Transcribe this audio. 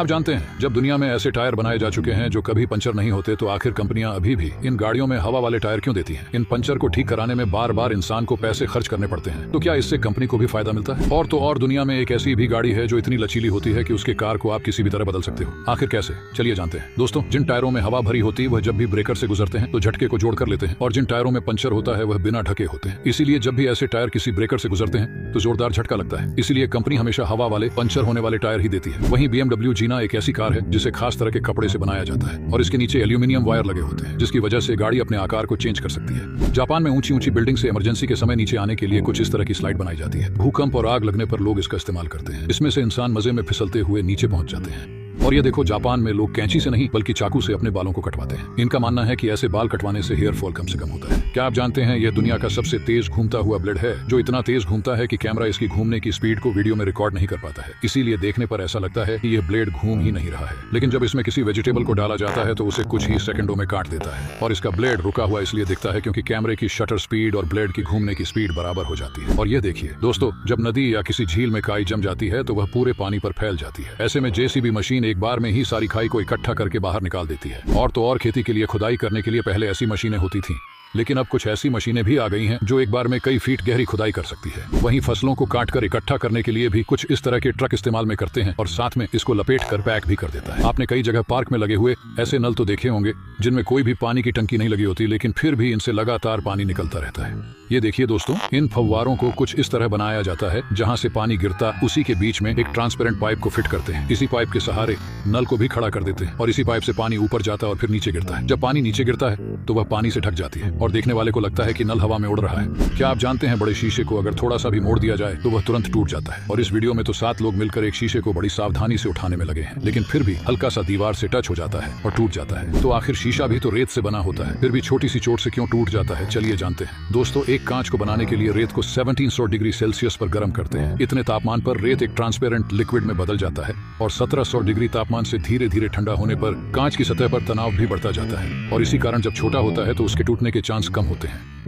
अब जानते हैं, जब दुनिया में ऐसे टायर बनाए जा चुके हैं जो कभी पंचर नहीं होते, तो आखिर कंपनियां अभी भी इन गाड़ियों में हवा वाले टायर क्यों देती हैं? इन पंचर को ठीक कराने में बार बार इंसान को पैसे खर्च करने पड़ते हैं, तो क्या इससे कंपनी को भी फायदा मिलता है? और तो और दुनिया में एक ऐसी भी गाड़ी है जो इतनी लचीली होती है कि उसके कार को आप किसी भी तरह बदल सकते हो। आखिर कैसे, चलिए जानते हैं। दोस्तों, जिन टायरों में हवा भरी होती है वह जब भी ब्रेकर से गुजरते हैं तो झटके को जोड़ कर लेते हैं, और जिन टायरों में पंचर होता है वह बिना ढके होते हैं। इसीलिए जब भी ऐसे टायर किसी ब्रेकर से गुजरते हैं तो जोरदार झटका लगता है। इसीलिए कंपनी हमेशा हवा वाले पंचर होने वाले टायर ही देती है। वहीं BMW जीना एक ऐसी कार है जिसे खास तरह के कपड़े से बनाया जाता है, और इसके नीचे एल्यूमिनियम वायर लगे होते हैं, जिसकी वजह से गाड़ी अपने आकार को चेंज कर सकती है। जापान में ऊंची ऊंची बिल्डिंग से इमरजेंसी के समय नीचे आने के लिए कुछ इस तरह की स्लाइड बनाई जाती है। भूकंप और आग लगने पर लोग इसका इस्तेमाल करते हैं। इसमें से इंसान मजे में फिसलते हुए नीचे पहुंच जाते हैं। और ये देखो, जापान में लोग कैंची से नहीं बल्कि चाकू से अपने बालों को कटवाते हैं। इनका मानना है कि ऐसे बाल कटवाने से हेयर फॉल कम से कम होता है। क्या आप जानते हैं, यह दुनिया का सबसे तेज घूमता हुआ ब्लेड है, जो इतना तेज घूमता है कि कैमरा इसकी घूमने की स्पीड को वीडियो में रिकॉर्ड नहीं कर पाता है। इसीलिए देखने पर ऐसा लगता है कि यह ब्लेड घूम ही नहीं रहा है, लेकिन जब इसमें किसी वेजिटेबल को डाला जाता है तो उसे कुछ ही सेकंडों में काट देता है। और इसका ब्लेड रुका हुआ इसलिए दिखता है क्योंकि कैमरे की शटर स्पीड और ब्लेड की घूमने की स्पीड बराबर हो जाती है। और ये देखिए दोस्तों, जब नदी या किसी झील में काई जम जाती है तो वह पूरे पानी पर फैल जाती है। ऐसे में JCB मशीन एक बार में ही सारी खाई को इकट्ठा करके बाहर निकाल देती है। और तो और खेती के लिए खुदाई करने के लिए पहले ऐसी मशीनें होती थीं, लेकिन अब कुछ ऐसी मशीनें भी आ गई हैं जो एक बार में कई फीट गहरी खुदाई कर सकती है। वहीं फसलों को काटकर इकट्ठा करने के लिए भी कुछ इस तरह के ट्रक इस्तेमाल में करते हैं, और साथ में इसको लपेट कर पैक भी कर देता है। आपने कई जगह पार्क में लगे हुए ऐसे नल तो देखे होंगे जिनमें कोई भी पानी की टंकी नहीं लगी होती, लेकिन फिर भी इनसे लगातार पानी निकलता रहता है। ये देखिए दोस्तों, इन फव्वारों को कुछ इस तरह बनाया जाता है, जहां से पानी गिरता उसी के बीच में एक ट्रांसपेरेंट पाइप को फिट करते हैं। इसी पाइप के सहारे नल को भी खड़ा कर देते हैं, और इसी पाइप से पानी ऊपर जाता है और फिर नीचे गिरता है। जब पानी नीचे गिरता है तो वह पानी से ढक जाती है, और देखने वाले को लगता है कि नल हवा में उड़ रहा है। क्या आप जानते हैं, बड़े शीशे को अगर थोड़ा सा भी मोड़ दिया जाए तो वह तुरंत टूट जाता है। और इस वीडियो में तो 7 लोग मिलकर एक शीशे को बड़ी सावधानी से उठाने में लगे हैं, लेकिन फिर भी हल्का सा दीवार से टच हो जाता है और टूट जाता है। तो आखिर शीशा भी तो रेत से बना होता है, फिर भी छोटी सी चोट से क्यों टूट जाता है, चलिए जानते हैं। दोस्तों, एक कांच को बनाने के लिए रेत को 1700 डिग्री सेल्सियस पर गर्म करते हैं। इतने तापमान पर रेत एक ट्रांसपेरेंट लिक्विड में बदल जाता है, और 1700 डिग्री तापमान से धीरे धीरे ठंडा होने पर कांच की सतह पर तनाव भी बढ़ता जाता है, और इसी कारण जब छोटा होता है तो उसके टूटने के चांस कम होते हैं।